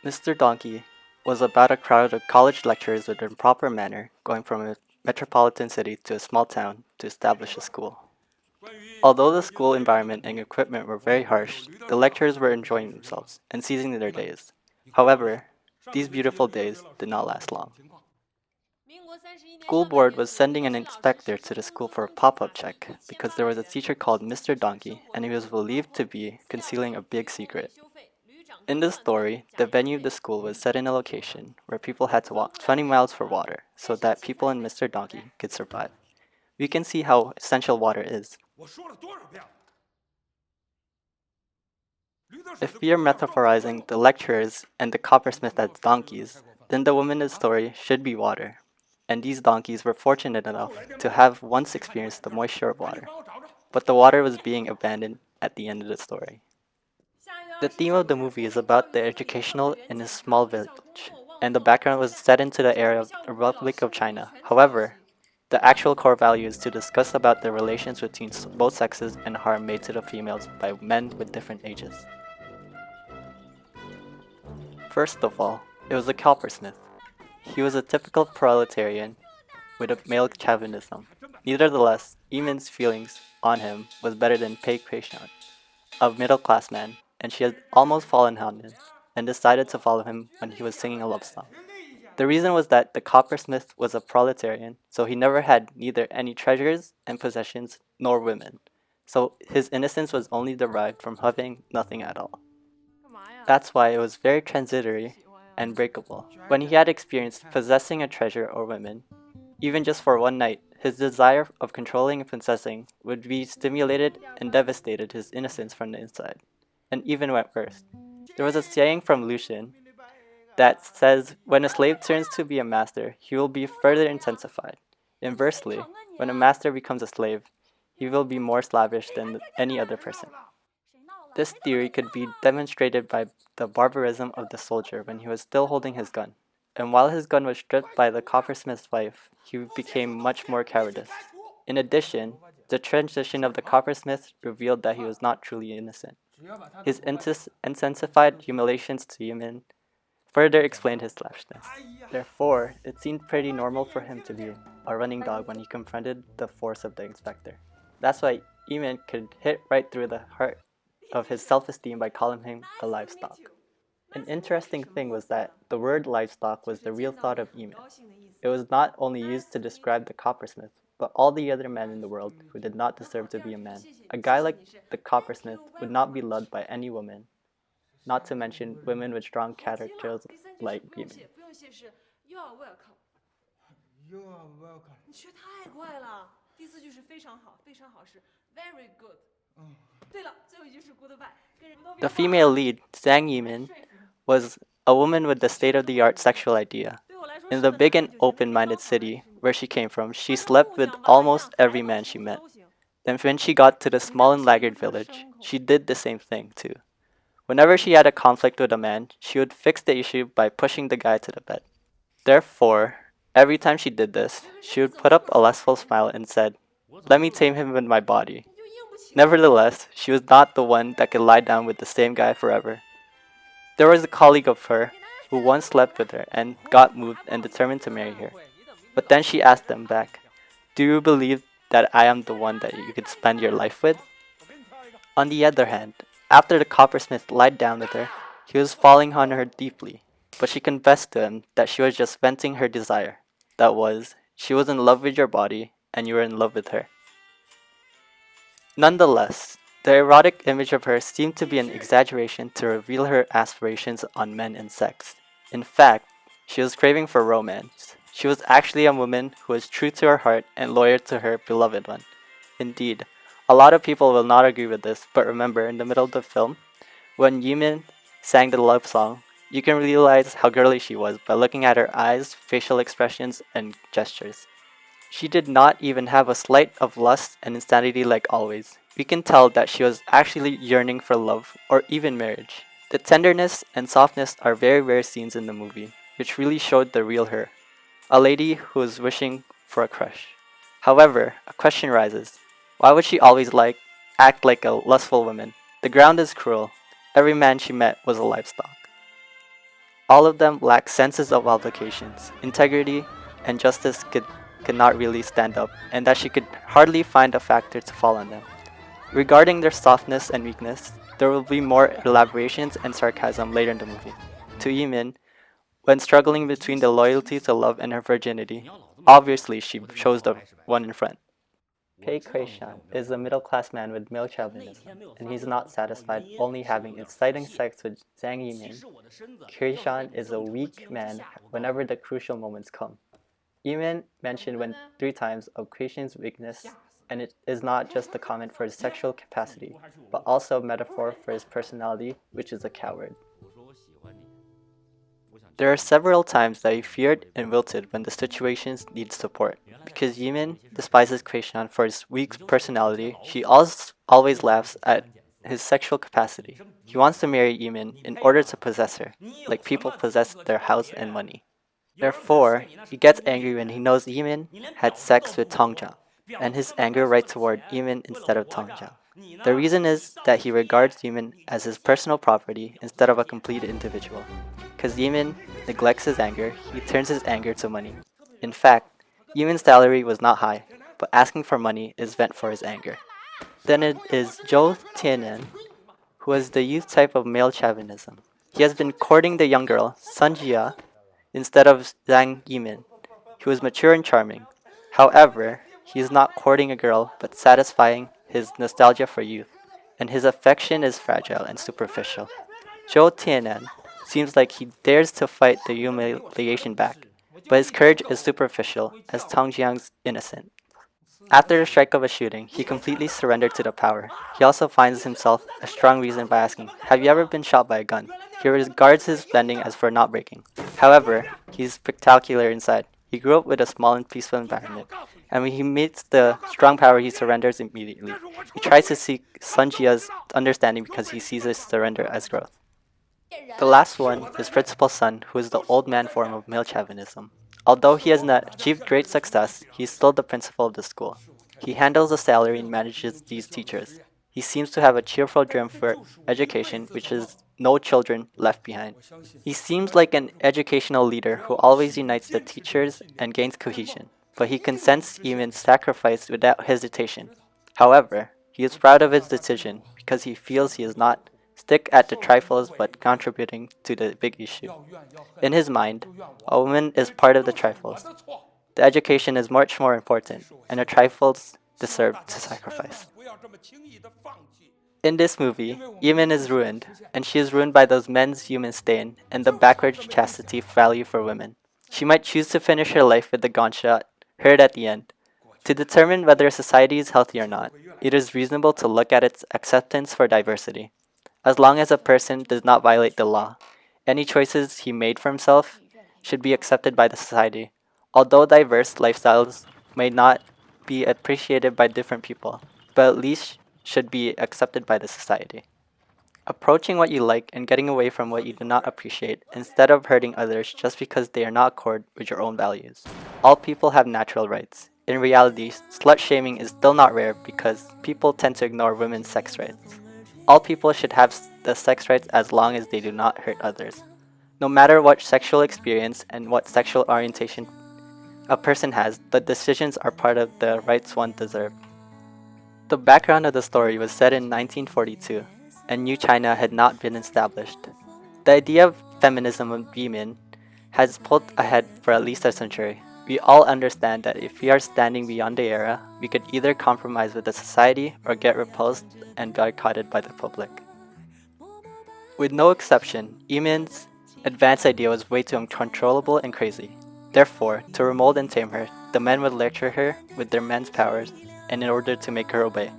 Mr. Donkey was about a crowd of college lecturers with improper manner going from a metropolitan city to a small town to establish a school. Although the school environment and equipment were very harsh, the lecturers were enjoying themselves and seizing their days. However, these beautiful days did not last long. School board was sending an inspector to the school for a pop-up check because there was a teacher called Mr. Donkey and he was believed to be concealing a big secret. In the story, the venue of the school was set in a location where people had to walk 20 miles for water so that people in Mr. Donkey could survive. We can see how essential water is. If we are metaphorizing the lecturers and the coppersmith as donkeys, then the woman in the story should be water. And these donkeys were fortunate enough to have once experienced the moisture of water. But the water was being abandoned at the end of the story. The theme of the movie is about the educational in a small village, and the background was set into the era of the Republic of China. However, the actual core value is to discuss about the relations between both sexes and harm made to the females by men with different ages. First of all, it was a coppersmith. He was a typical proletarian with a male chauvinism. Nevertheless, Eamon's feelings on him was better than Pei Kuei-shan, a middle-class man, and she had almost fallen on him and decided to follow him when he was singing a love song. The reason was that the coppersmith was a proletarian, so he never had neither any treasures and possessions nor women. So his innocence was only derived from having nothing at all. That's why it was very transitory and breakable. When he had experienced possessing a treasure or women, even just for one night, his desire of controlling and possessing would be stimulated and devastated his innocence from the inside, and even went worse. There was a saying from Lucian that says, when a slave turns to be a master, he will be further intensified. Inversely, when a master becomes a slave, he will be more slavish than any other person. This theory could be demonstrated by the barbarism of the soldier when he was still holding his gun. And while his gun was stripped by the coppersmith's wife, he became much more cowardice. In addition, the transition of the coppersmith revealed that he was not truly innocent. His intensified humiliations to Yemen further explained his slashness. Therefore, it seemed pretty normal for him to be a running dog when he confronted the force of the inspector. That's why Yemen could hit right through the heart of his self-esteem by calling him a livestock. An interesting thing was that the word livestock was the real thought of Yemen. It was not only used to describe the coppersmith, but all the other men in the world who did not deserve to be a man. A guy like the coppersmith would not be loved by any woman, not to mention women with strong characters like Yemen. The female lead, Zhang Yimin, was a woman with the state-of-the-art sexual idea. In the big and open-minded city where she came from, she slept with almost every man she met. Then when she got to the small and laggard village, she did the same thing too. Whenever she had a conflict with a man, she would fix the issue by pushing the guy to the bed. Therefore, every time she did this, she would put up a lustful smile and said, "Let me tame him with my body." Nevertheless, she was not the one that could lie down with the same guy forever. There was a colleague of her who once slept with her and got moved and determined to marry her. But then she asked them back, "Do you believe that I am the one that you could spend your life with?" On the other hand, after the coppersmith lied down with her, he was falling on her deeply, but she confessed to him that she was just venting her desire. That was, she was in love with your body, and you were in love with her. Nonetheless, the erotic image of her seemed to be an exaggeration to reveal her aspirations on men and sex. In fact, she was craving for romance. She was actually a woman who was true to her heart and loyal to her beloved one. Indeed, a lot of people will not agree with this, but remember, in the middle of the film, when Yimin sang the love song, you can realize how girly she was by looking at her eyes, facial expressions, and gestures. She did not even have a slight of lust and insanity like always. We can tell that she was actually yearning for love or even marriage. The tenderness and softness are very rare scenes in the movie, which really showed the real her. A lady who is wishing for a crush. However, a question rises. Why would she always act like a lustful woman? The ground is cruel. Every man she met was a livestock. All of them lack senses of obligations, integrity, and justice could not really stand up, and that she could hardly find a factor to fall on them. Regarding their softness and weakness, there will be more elaborations and sarcasm later in the movie. To Yimin, when struggling between the loyalty to love and her virginity, obviously she chose the one in front. Pei Kuishan is a middle-class man with male chauvinism, and he's not satisfied only having exciting sex with Zhang Yimin. Kuishan is a weak man whenever the crucial moments come. Yimin mentioned when 3 times of Kuishan's weakness, and it is not just a comment for his sexual capacity, but also a metaphor for his personality, which is a coward. There are several times that he feared and wilted when the situations need support. Because Yimin despises Kuishan for his weak personality, she always laughs at his sexual capacity. He wants to marry Yimin in order to possess her, like people possess their house and money. Therefore, he gets angry when he knows Yimin had sex with Tongjiang, and his anger right toward Yimin instead of Tongjiang. The reason is that he regards Yimin as his personal property instead of a complete individual. Because Yimin neglects his anger, he turns his anger to money. In fact, Yimin's salary was not high, but asking for money is vent for his anger. Then it is Zhou Tianen, who has the youth type of male chauvinism. He has been courting the young girl, Sun Jia, instead of Zhang Yimin, who is mature and charming. However, he is not courting a girl, but satisfying his nostalgia for youth, and his affection is fragile and superficial. Zhou Tianan seems like he dares to fight the humiliation back, but his courage is superficial, as Tong Jiang's innocent. After the strike of a shooting, he completely surrendered to the power. He also finds himself a strong reason by asking, "Have you ever been shot by a gun?" He regards his bending as for not breaking. However, he's spectacular inside. He grew up with a small and peaceful environment, and when he meets the strong power, he surrenders immediately. He tries to seek Sun Jia's understanding because he sees his surrender as growth. The last one is Principal Sun, who is the old man form of male chauvinism. Although he has not achieved great success, he is still the principal of the school. He handles the salary and manages these teachers. He seems to have a cheerful dream for education, which is no children left behind. He seems like an educational leader who always unites the teachers and gains cohesion, but he consents even sacrifice without hesitation. However, he is proud of his decision because he feels he is not stick at the trifles but contributing to the big issue. In his mind, a woman is part of the trifles. The education is much more important, and the trifles deserve to sacrifice. In this movie, Yimin is ruined, and she is ruined by those men's human stain and the backward chastity value for women. She might choose to finish her life with the gunshot heard at the end. To determine whether a society is healthy or not, it is reasonable to look at its acceptance for diversity. As long as a person does not violate the law, any choices he made for himself should be accepted by the society. Although diverse lifestyles may not be appreciated by different people, but at least should be accepted by the society. Approaching what you like and getting away from what you do not appreciate instead of hurting others just because they are not accord with your own values. All people have natural rights. In reality, slut shaming is still not rare because people tend to ignore women's sex rights. All people should have the sex rights as long as they do not hurt others. No matter what sexual experience and what sexual orientation a person has, the decisions are part of the rights one deserves. The background of the story was set in 1942, and New China had not been established. The idea of feminism of women has pulled ahead for at least a century. We all understand that if we are standing beyond the era, we could either compromise with the society or get repulsed and boycotted by the public. With no exception, Eamon's advanced idea was way too uncontrollable and crazy. Therefore, to remold and tame her, the men would lecture her with their men's powers and in order to make her obey.